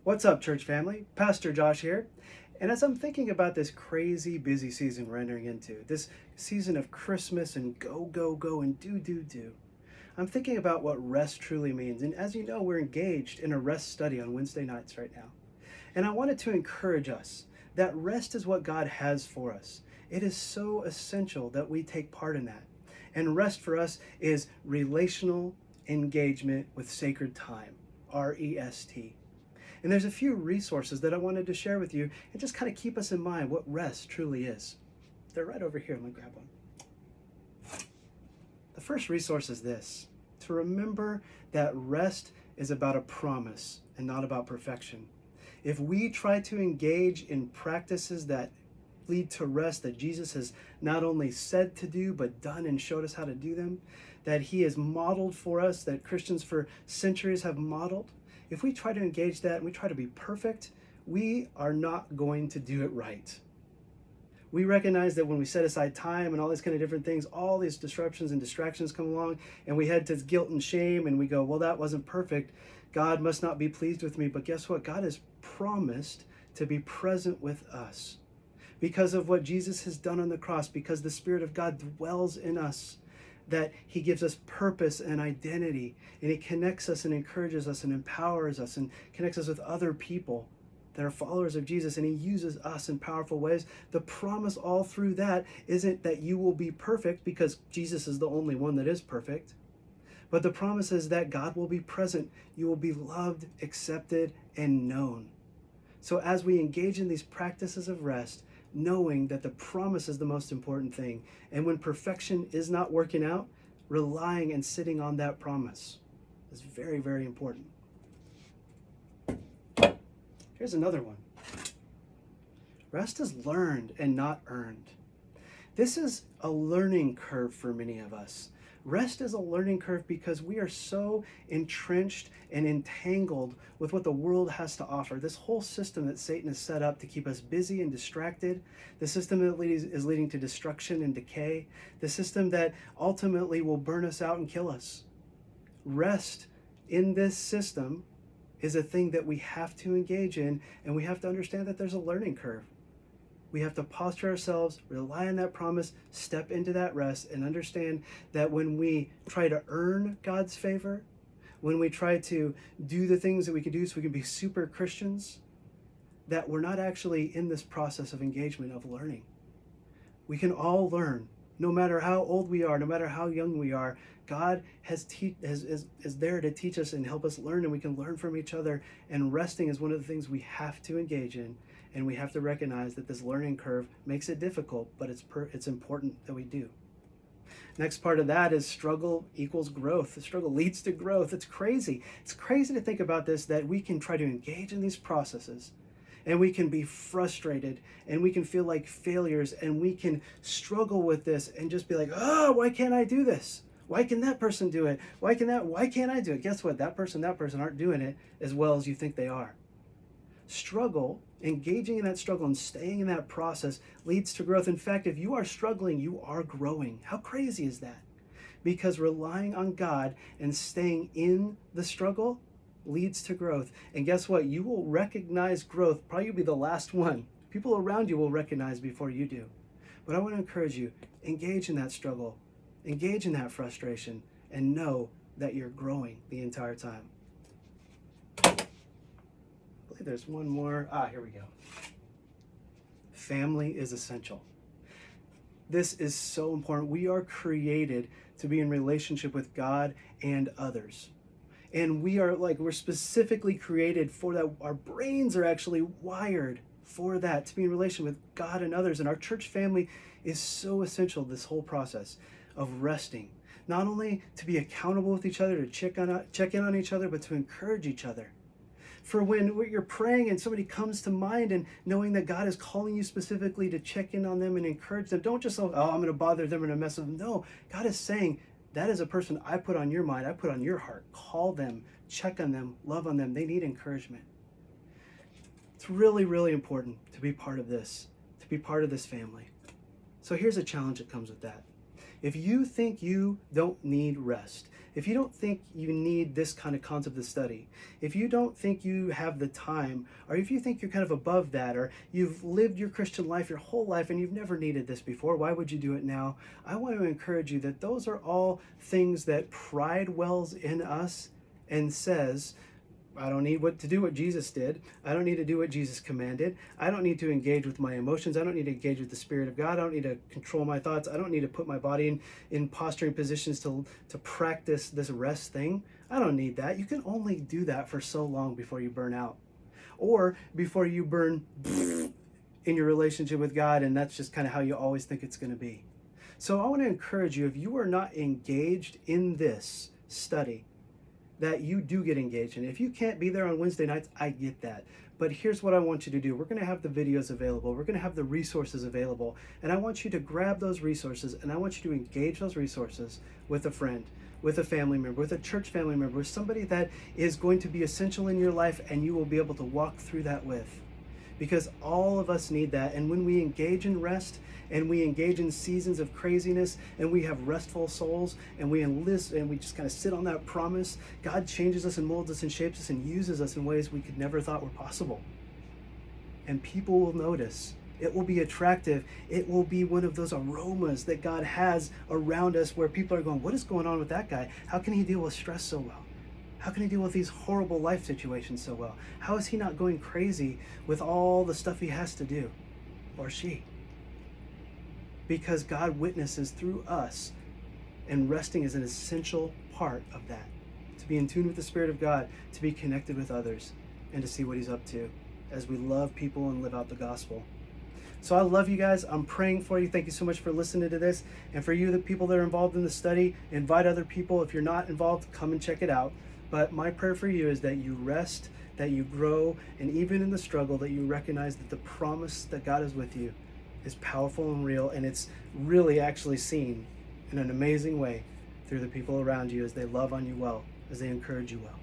What's up, church family? Pastor Josh here. And as I'm thinking about this crazy busy season we're entering into, this season of Christmas and go, go, go, and do, do, do, I'm thinking about what rest truly means. And as you know, we're engaged in a rest study on Wednesday nights right now. And I wanted to encourage us that rest is what God has for us. It is so essential that we take part in that. And rest for us is relational engagement with sacred time, REST. And there's a few resources that I wanted to share with you and just kind of keep us in mind what rest truly is. They're right over here. Let me grab one. The first resource is this: to remember that rest is about a promise and not about perfection. If we try to engage in practices that lead to rest that Jesus has not only said to do, but done and showed us how to do them, that he has modeled for us, that Christians for centuries have modeled, if we try to engage that and we try to be perfect, we are not going to do it right. We recognize that when we set aside time and all these kind of different things, all these disruptions and distractions come along, and we head to guilt and shame, and we go, well, that wasn't perfect. God must not be pleased with me. But guess what? God has promised to be present with us because of what Jesus has done on the cross, because the Spirit of God dwells in us, that he gives us purpose and identity, and he connects us and encourages us and empowers us and connects us with other people that are followers of Jesus, and he uses us in powerful ways. The promise all through that isn't that you will be perfect, because Jesus is the only one that is perfect, but the promise is that God will be present. You will be loved, accepted, and known. So as we engage in these practices of rest, knowing that the promise is the most important thing, and when perfection is not working out, relying and sitting on that promise is very, very important. Here's another one. Rest is learned and not earned. This is a learning curve for many of us. Rest is a learning curve because we are so entrenched and entangled with what the world has to offer. This whole system that Satan has set up to keep us busy and distracted, the system that is leading to destruction and decay, the system that ultimately will burn us out and kill us. Rest in this system is a thing that we have to engage in, and we have to understand that there's a learning curve. We have to posture ourselves, rely on that promise, step into that rest, and understand that when we try to earn God's favor, when we try to do the things that we can do so we can be super Christians, that we're not actually in this process of engagement, of learning. We can all learn, no matter how old we are, no matter how young we are. God is there to teach us and help us learn, and we can learn from each other. And resting is one of the things we have to engage in. And we have to recognize that this learning curve makes it difficult, but it's important that we do. Next part of that is struggle equals growth. The struggle leads to growth. It's crazy. It's crazy to think about this, that we can try to engage in these processes, and we can be frustrated, and we can feel like failures, and we can struggle with this and just be like, oh, why can't I do this? Why can that person do it? Why can't I do it? Guess what? That person aren't doing it as well as you think they are. Struggle, engaging in that struggle and staying in that process leads to growth. In fact, if you are struggling, you are growing. How crazy is that? Because relying on God and staying in the struggle leads to growth. And guess what? You will recognize growth. Probably you'll be the last one. People around you will recognize before you do. But I want to encourage you, engage in that struggle, engage in that frustration, and know that you're growing the entire time. I believe there's one more. Here we go. Family is essential. This is so important. We are created to be in relationship with God and others. And we're specifically created for that. Our brains are actually wired for that, to be in relation with God and others. And our church family is so essential, this whole process of resting. Not only to be accountable with each other, to check in on each other, but to encourage each other. For when you're praying and somebody comes to mind, and knowing that God is calling you specifically to check in on them and encourage them, don't just, I'm going to bother them and mess with them. No, God is saying, that is a person I put on your mind, I put on your heart. Call them, check on them, love on them. They need encouragement. It's really, really important to be part of this, to be part of this family. So here's a challenge that comes with that. If you think you don't need rest, if you don't think you need this kind of concept of study, if you don't think you have the time, or if you think you're kind of above that, or you've lived your Christian life your whole life and you've never needed this before, why would you do it now? I want to encourage you that those are all things that pride wells in us and says, I don't need to do what Jesus did. I don't need to do what Jesus commanded. I don't need to engage with my emotions. I don't need to engage with the Spirit of God. I don't need to control my thoughts. I don't need to put my body in posturing positions to practice this rest thing. I don't need that. You can only do that for so long before you burn out, or before you burn in your relationship with God, and that's just kind of how you always think it's going to be. So I want to encourage you, if you are not engaged in this study, that you do get engaged in. If you can't be there on Wednesday nights, I get that. But here's what I want you to do. We're going to have the videos available. We're going to have the resources available. And I want you to grab those resources, and I want you to engage those resources with a friend, with a family member, with a church family member, with somebody that is going to be essential in your life and you will be able to walk through that with. Because all of us need that. And when we engage in rest, and we engage in seasons of craziness, and we have restful souls, and we enlist, and we just kind of sit on that promise, God changes us and molds us and shapes us and uses us in ways we could never thought were possible. And people will notice. It will be attractive. It will be one of those aromas that God has around us, where people are going, what is going on with that guy? How can he deal with stress so well? How can he deal with these horrible life situations so well? How is he not going crazy with all the stuff he has to do? Or she? Because God witnesses through us, and resting is an essential part of that. To be in tune with the Spirit of God, to be connected with others, and to see what he's up to as we love people and live out the gospel. So I love you guys. I'm praying for you. Thank you so much for listening to this. And for you, the people that are involved in the study, invite other people. If you're not involved, come and check it out. But my prayer for you is that you rest, that you grow, and even in the struggle, that you recognize that the promise that God is with you is powerful and real, and it's really actually seen in an amazing way through the people around you as they love on you well, as they encourage you well.